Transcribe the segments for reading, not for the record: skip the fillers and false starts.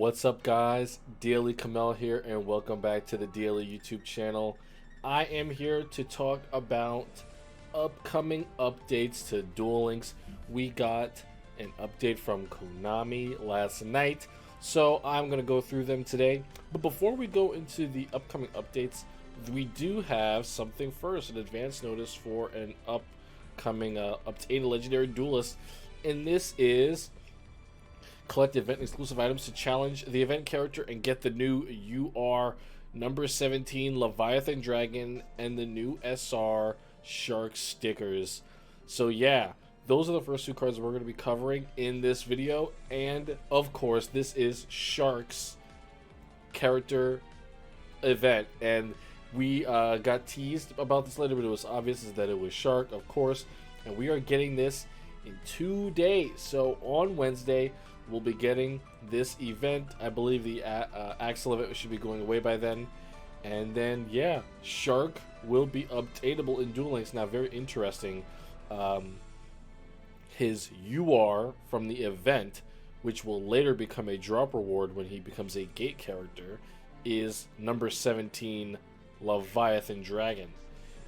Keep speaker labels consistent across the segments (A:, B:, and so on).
A: What's up, guys? Daily Kamel here, and welcome back to the Daily YouTube channel. I am here to talk about upcoming updates to Duel Links. We got an update from Konami last night, so I'm going to go through them today. But before we go into the upcoming updates, we do have something first, an advance notice for an upcoming updated Legendary Duelist, and this is collect event exclusive items to challenge the event character and get the new UR number 17 Leviathan Dragon and the new SR Shark stickers. So yeah, those are the first two cards we're going to be covering in this video, and of course this is Shark's character event, and we got teased about this later, but it was obvious that it was Shark, of course, and we are getting this in 2 days. So on Wednesday we'll be getting this event. I believe the Axel event should be going away by then, and then yeah, Shark will be updatable in Duel Links. Now, very interesting, his UR from the event, which will later become a drop reward when he becomes a gate character, is number 17 Leviathan Dragon.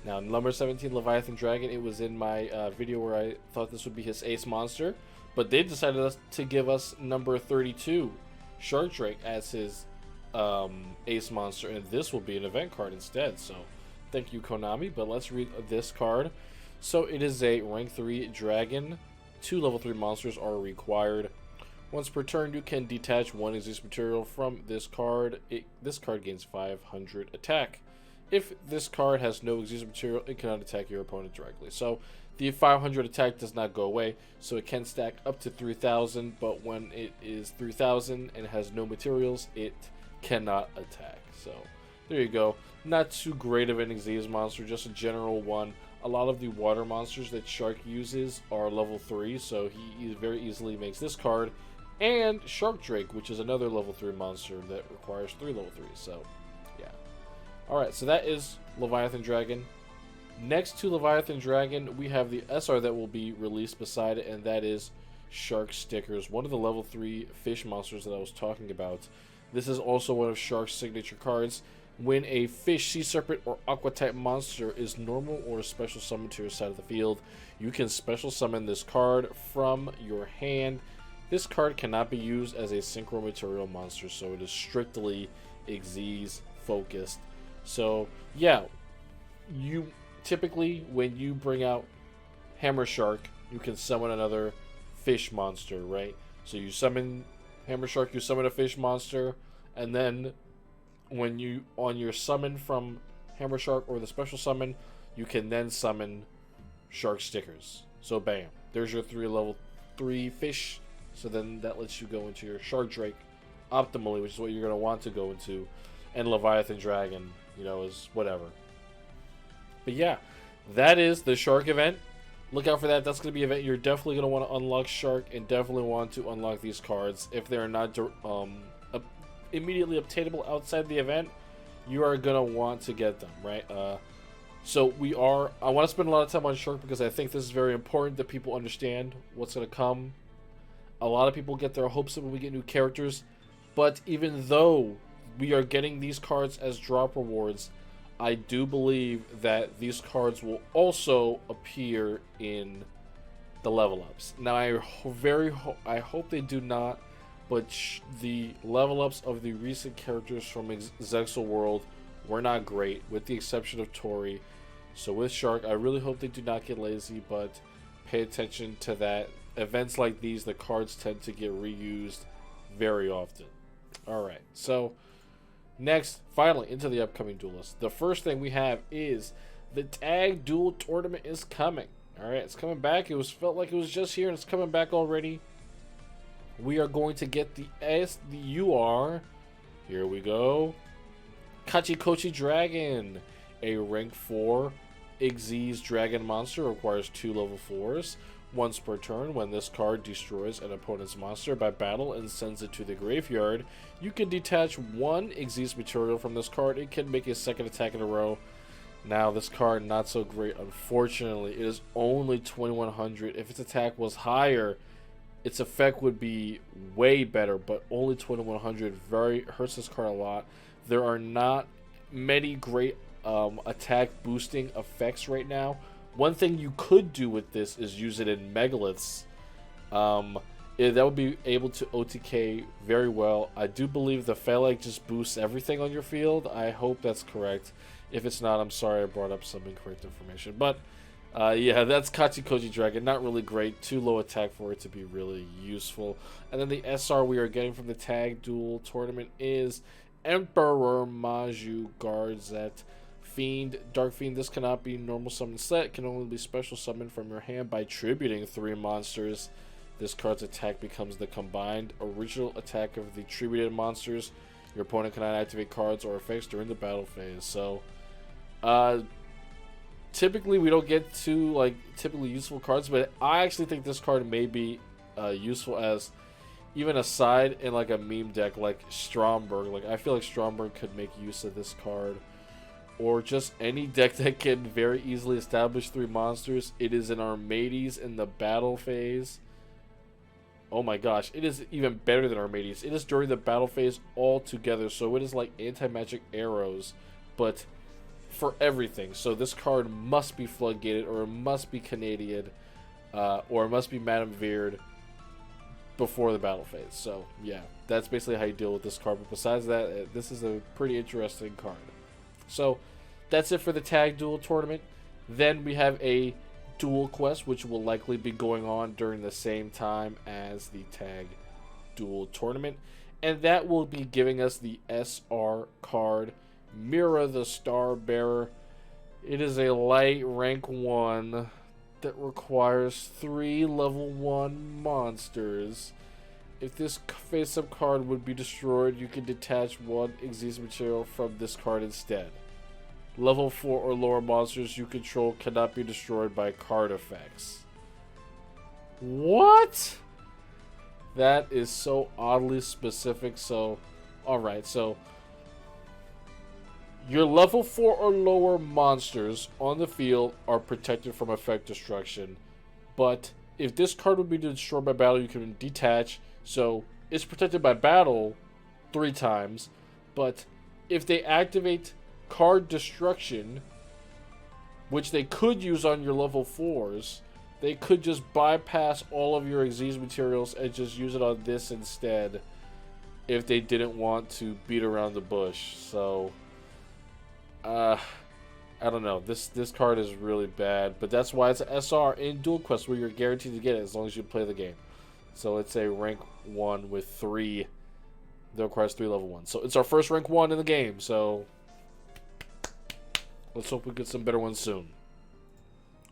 A: Now, number 17 Leviathan Dragon, it was in my video where I thought this would be his ace monster, but they decided to give us number 32 Shark Drake as his ace monster, and this will be an event card instead. So thank you, Konami. But let's read this card. So it is a rank 3 dragon. 2 level 3 monsters are required. Once per turn, you can detach one exist material from this card. This card gains 500 attack. If this card has no exist material, it cannot attack your opponent directly. So the 500 attack does not go away, so it can stack up to 3,000, but when it is 3,000 and has no materials, it cannot attack. So there you go. Not too great of an Xyz monster, just a general one. A lot of the water monsters that Shark uses are level 3, so he very easily makes this card. And Shark Drake, which is another level 3 monster that requires 3 level 3s, so yeah. Alright, so that is Leviathan Dragon. Next to Leviathan Dragon, we have the SR that will be released beside it, and that is Shark Stickers, one of the level 3 fish monsters that I was talking about. This is also one of Shark's signature cards. When a fish, sea serpent, or aqua type monster is normal or special summoned to your side of the field, you can special summon this card from your hand. This card cannot be used as a synchro material monster, so it is strictly Xyz focused. So yeah, you typically, when you bring out Hammer Shark, you can summon another fish monster, right? So you summon Hammer Shark, you summon a fish monster, and then when you, on your summon from Hammer Shark or the special summon, you can then summon Shark Stickers. So bam, there's your 3 level 3 fish. So then that lets you go into your Shark Drake optimally, which is what you're going to want to go into, and Leviathan Dragon, you know, is whatever. But yeah, that is the Shark event. Look out for that. That's going to be an event you're definitely going to want to unlock Shark, and definitely want to unlock these cards. If they're not immediately obtainable outside the event, you are going to want to get them, right? So I want to spend a lot of time on Shark because I think this is very important that people understand what's going to come. A lot of people get their hopes up when we get new characters, but even though we are getting these cards as drop rewards, I do believe that these cards will also appear in the level ups. Now, I hope they do not, but the level ups of the recent characters from Zexal World were not great, with the exception of Tori. So with Shark, I really hope they do not get lazy, but pay attention to that. Events like these, the cards tend to get reused very often. Alright, so next, finally, into the upcoming duel list. The first thing we have is the Tag Duel Tournament is coming. Alright, it's coming back. It felt like it was just here, and it's coming back already. We are going to get the UR. Here we go. Kachikoji Dragon. A rank 4 Xyz Dragon monster, requires 2 level 4s. Once per turn, when this card destroys an opponent's monster by battle and sends it to the graveyard, you can detach one Xyz material from this card. It can make a second attack in a row. Now, this card, not so great, unfortunately. It is only 2100. If its attack was higher, its effect would be way better, but only 2100 very hurts this card a lot. There are not many great attack boosting effects right now. One thing you could do with this is use it in megaliths. That would be able to OTK very well. I do believe the Phalanx just boosts everything on your field. I hope that's correct. If it's not, I'm sorry I brought up some incorrect information. But yeah, that's Kachikoji Dragon. Not really great. Too low attack for it to be really useful. And then the SR we are getting from the Tag Duel tournament is Emperor Majou Garzet Fiend. Dark Fiend. This cannot be normal summon set. It can only be special summoned from your hand by tributing 3 monsters. This card's attack becomes the combined original attack of the tributed monsters. Your opponent cannot activate cards or effects during the battle phase. So, typically we don't get to typically useful cards, but I actually think this card may be useful as even a side in like a meme deck like Stromberg. Like I feel like Stromberg could make use of this card, or just any deck that can very easily establish 3 monsters. It is an Armades in the battle phase. Oh my gosh, it is even better than Armades. It is during the battle phase altogether, so it is like anti-magic arrows, but for everything. So this card must be floodgated, or it must be Canadian, or it must be Madame Veered before the battle phase. So yeah, that's basically how you deal with this card. But besides that, this is a pretty interesting card. So that's it for the Tag Duel tournament. Then we have a Duel Quest, which will likely be going on during the same time as the Tag Duel tournament, and that will be giving us the SR card, Mira the Starbearer. It is a light rank 1 that requires 3 level 1 monsters. If this face-up card would be destroyed, you can detach 1 Xyz material from this card instead. Level 4 or lower monsters you control cannot be destroyed by card effects. What? That is so oddly specific. So, alright, so your level 4 or lower monsters on the field are protected from effect destruction. But if this card would be destroyed by battle, you can detach. So it's protected by battle 3 times. But if they activate card destruction, which they could use on your level 4s, they could just bypass all of your Xyz materials and just use it on this instead if they didn't want to beat around the bush. So I don't know, this card is really bad, but that's why it's an SR in Duel Quest, where you're guaranteed to get it as long as you play the game. So it's a rank 1 with 3 that requires 3 level 1. So it's our first rank 1 in the game, so let's hope we get some better ones soon.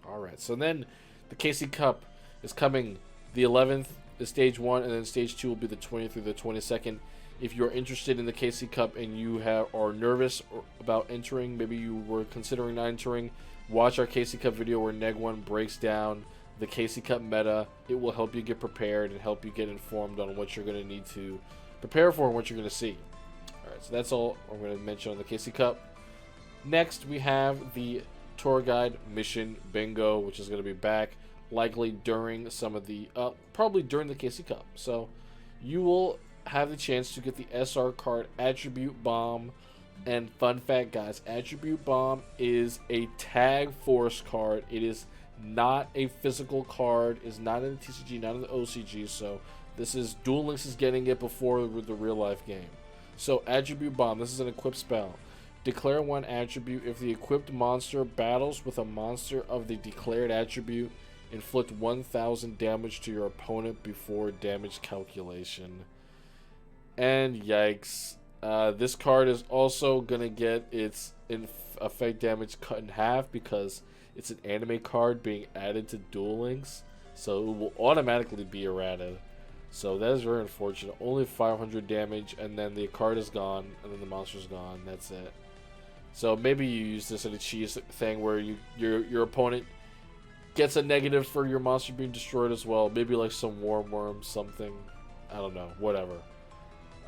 A: Alright, so then the KC Cup is coming the 11th is stage 1, and then stage 2 will be the 20th through the 22nd. If you're interested in the KC Cup and you are nervous about entering, maybe you were considering not entering, watch our KC Cup video where Neg1 breaks down the KC Cup meta. It will help you get prepared and help you get informed on what you're going to need to prepare for and what you're going to see. Alright, so that's all I'm going to mention on the KC Cup. Next, we have the Tour Guide Mission Bingo, which is going to be back likely during some of the, probably during the KC Cup. So you will have the chance to get the SR card Attribute Bomb. And fun fact, guys, Attribute Bomb is a tag force card. It is not a physical card. It's not in the TCG, not in the OCG. So this is Duel Links is getting it before the real life game. So Attribute Bomb, this is an equipped spell. Declare 1 attribute. If the equipped monster battles with a monster of the declared attribute, inflict 1000 damage to your opponent before damage calculation. And yikes. This card is also going to get its effect damage cut in half because it's an anime card being added to Duel Links. So it will automatically be errated. So that is very unfortunate. Only 500 damage, and then the card is gone, and then the monster's gone. That's it. So maybe you use this in a cheese thing where your opponent gets a negative for your monster being destroyed as well. Maybe like some worm, something. I don't know. Whatever.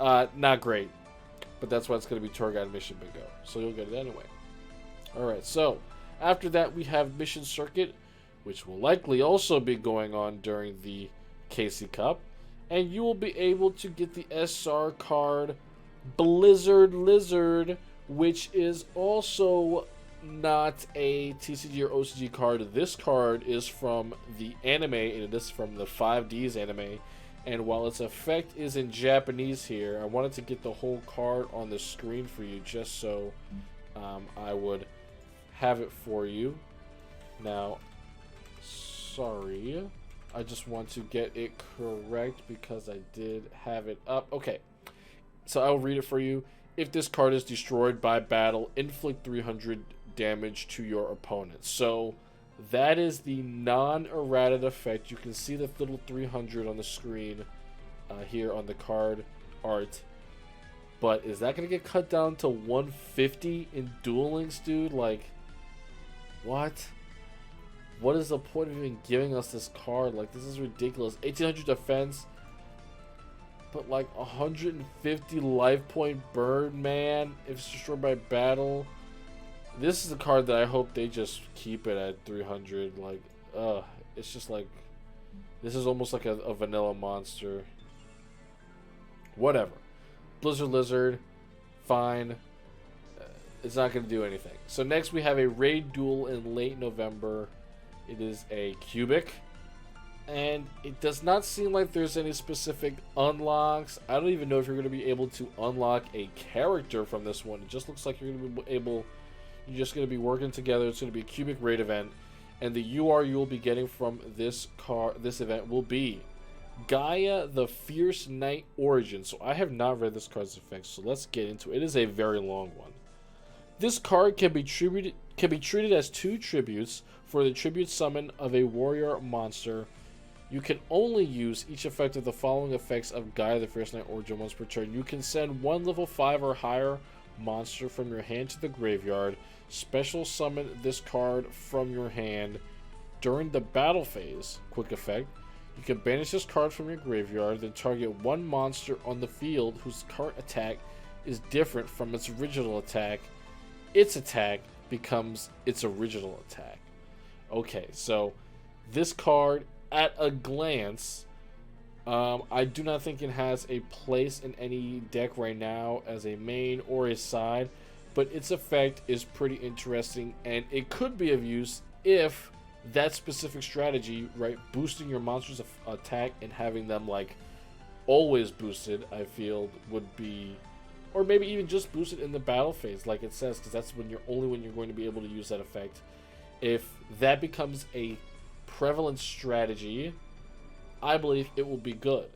A: Not great. But that's why it's going to be Tour Guide Mission Bingo. So you'll get it anyway. Alright, so after that we have Mission Circuit, which will likely also be going on during the KC Cup, and you will be able to get the SR card Blizzard Lizard, which is also not a TCG or OCG card. This card is from the anime, and it is from the 5Ds anime. And while its effect is in Japanese here, I wanted to get the whole card on the screen for you just so I would have it for you. Now, sorry, I just want to get it correct because I did have it up. Okay, so I'll read it for you. If this card is destroyed by battle, inflict 300 damage to your opponent. So that is the non-errated effect. You can see the little 300 on the screen here on the card art. But is that going to get cut down to 150 in Duel Links, dude? Like, what? What is the point of even giving us this card? Like, this is ridiculous. 1800 defense, but like 150 life point burn, man, if it's destroyed by battle. This is a card that I hope they just keep it at 300. Like, it's just like, this is almost like a vanilla monster. Whatever. Blizzard Lizard, fine. It's not going to do anything. So next we have a raid duel in late November. It is a cubic, and it does not seem like there's any specific unlocks. I don't even know if you're going to be able to unlock a character from this one. It just looks like you're going to be able, you're just going to be working together. It's going to be a cubic raid event, and the UR you will be getting from this event will be Gaia the Fierce Knight Origin. So I have not read this card's effects, so let's get into it. It is a very long one. This card can be treated as 2 tributes for the tribute summon of a warrior monster. You can only use each effect of the following effects of Gaia the Fierce Knight Origin once per turn. You can send 1 level 5 or higher monster from your hand to the graveyard. Special summon this card from your hand during the battle phase. Quick effect. You can banish this card from your graveyard, then target 1 monster on the field whose current attack is different from its original attack. Its attack becomes its original attack. Okay, so this card, at a glance, I do not think it has a place in any deck right now as a main or a side, but its effect is pretty interesting, and it could be of use if that specific strategy, right, boosting your monster's attack and having them like always boosted, I feel would be, or maybe even just boosted in the battle phase, like it says, because that's when you're going to be able to use that effect. If that becomes a prevalent strategy, I believe it will be good.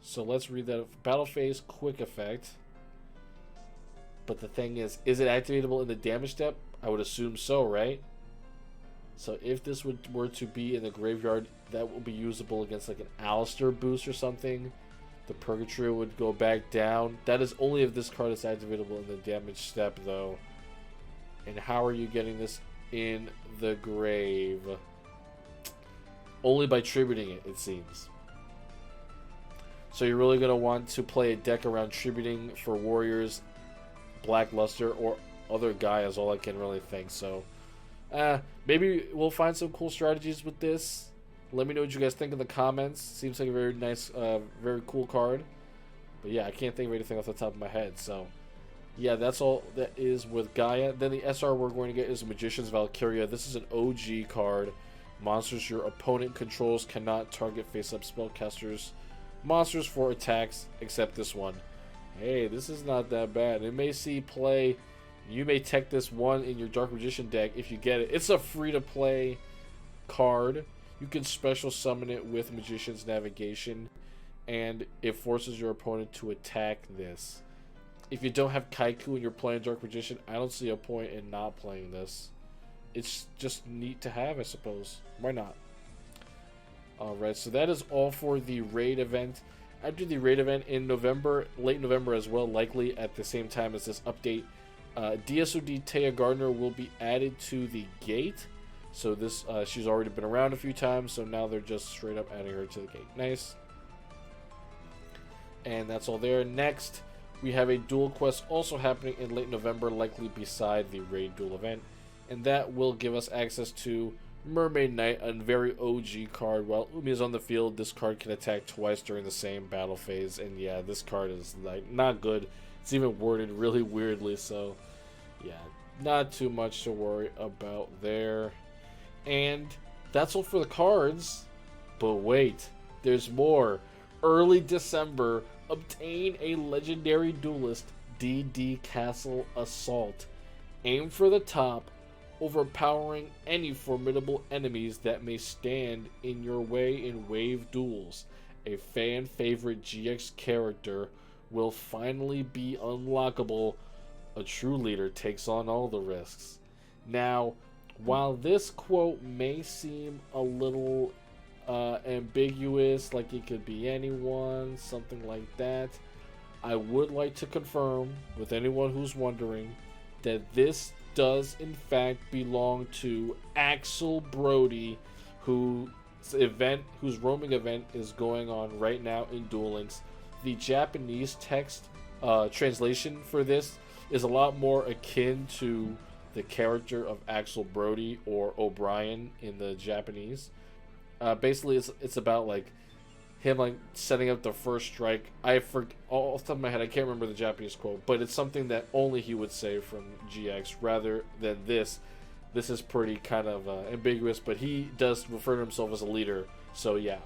A: So let's read that. Battle phase, quick effect. But the thing is it activatable in the damage step? I would assume so, right? So if this were to be in the graveyard, that will be usable against like an Alistair boost or something. The Purgatory would go back down. That is only if this card is activatable in the damage step, though. And how are you getting this in the grave? Only by tributing it, it seems. So you're really going to want to play a deck around tributing for warriors, Blackluster, or other Gaias, all I can really think. So maybe we'll find some cool strategies with this. Let me know what you guys think in the comments. Seems like a very nice, very cool card. But yeah, I can't think of anything off the top of my head. So yeah, that's all that is with Gaia. Then the SR we're going to get is Magician's Valkyria. This is an OG card. Monsters your opponent controls cannot target face-up spellcasters monsters for attacks except this one. Hey, this is not that bad. It may see play. You may tech this one in your Dark Magician deck if you get it. It's a free-to-play card. You can special summon it with Magician's Navigation, and it forces your opponent to attack this. If you don't have Kaiku and you're playing Dark Magician, I don't see a point in not playing this. It's just neat to have, I suppose. Why not? Alright, so that is all for the raid event. After the raid event in November, late November as well, likely at the same time as this update, DSOD Taya Gardner will be added to the gate. So this, she's already been around a few times, so now they're just straight up adding her to the gate. Nice. And that's all there. Next, we have a duel quest also happening in late November, likely beside the raid duel event. And that will give us access to Mermaid Knight, a very OG card. While Umi is on the field, this card can attack twice during the same battle phase. And yeah, this card is like not good. It's even worded really weirdly, so yeah, not too much to worry about there. And that's all for the cards. But wait, there's more. Early December, obtain a legendary duelist DD Castle Assault. Aim for the top, overpowering any formidable enemies that may stand in your way in wave duels. A fan favorite GX character will finally be unlockable. A true leader takes on all the risks. Now, while this quote may seem a little ambiguous, like it could be anyone, something like that, I would like to confirm with anyone who's wondering that this does in fact belong to Axel Brody, whose roaming event is going on right now in Duel Links. The Japanese text translation for this is a lot more akin to the character of Axel Brody or O'Brien in the Japanese. Basically, it's about like him like setting up the first strike. Off the top of my head, I can't remember the Japanese quote, but it's something that only he would say from GX rather than this. This is pretty kind of ambiguous, but he does refer to himself as a leader. So yeah,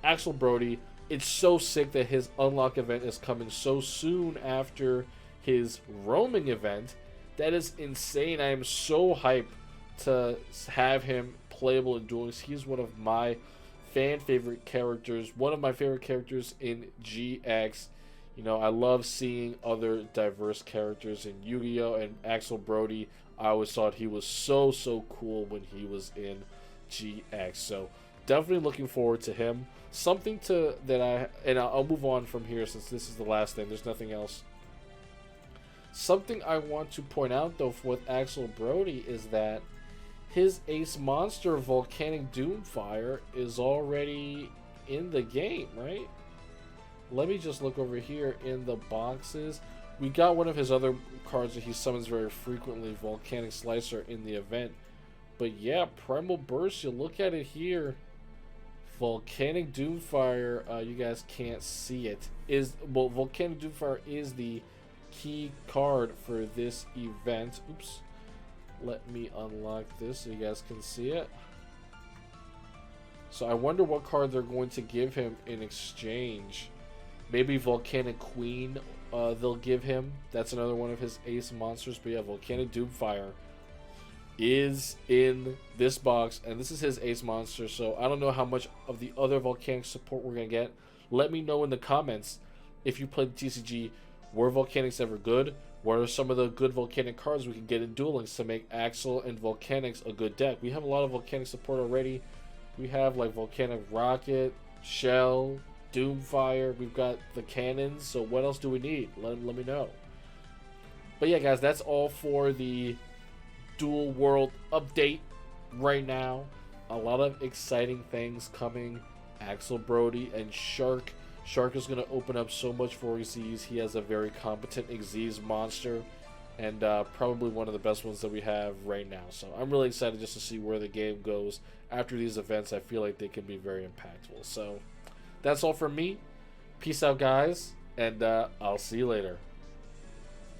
A: Axel Brody. It's so sick that his unlock event is coming so soon after his roaming event. That is insane. I am so hyped to have him playable in Duel Links. He's one of my fan favorite characters, one of my favorite characters in GX. You know, I love seeing other diverse characters in Yu-Gi-Oh! And Axel Brody. I always thought he was so cool when he was in GX. So definitely looking forward to him. Something I'll move on from here since this is the last thing. There's nothing else. Something I want to point out though with Axel Brody is that his ace monster, Volcanic Doomfire, is already in the game, right? Let me just look over here in the boxes. We got one of his other cards that he summons very frequently, Volcanic Slicer, in the event. But yeah, Primal Burst, you look at it here. Volcanic Doomfire, you guys can't see it. Volcanic Doomfire is the key card for this event. Oops. Let me unlock this so you guys can see it. So I wonder what card they're going to give him in exchange. Maybe Volcanic Queen they'll give him. That's another one of his ace monsters. But yeah, Volcanic Doomfire is in this box. And this is his ace monster. So I don't know how much of the other Volcanic support we're going to get. Let me know in the comments if you played TCG. Were Volcanics ever good? What are some of the good Volcanic cards we can get in Duel Links to make Axel and Volcanics a good deck? We have a lot of Volcanic support already. We have like Volcanic Rocket, Shell, Doomfire. We've got the cannons. So what else do we need? Let me know. But yeah, guys, that's all for the Duel World update right now. A lot of exciting things coming. Axel Brody and Shark. Shark is going to open up so much for Xyz. He has a very competent Xyz monster, and probably one of the best ones that we have right now. So I'm really excited just to see where the game goes after these events. I feel like they can be very impactful. So that's all from me. Peace out, guys, and I'll see you later.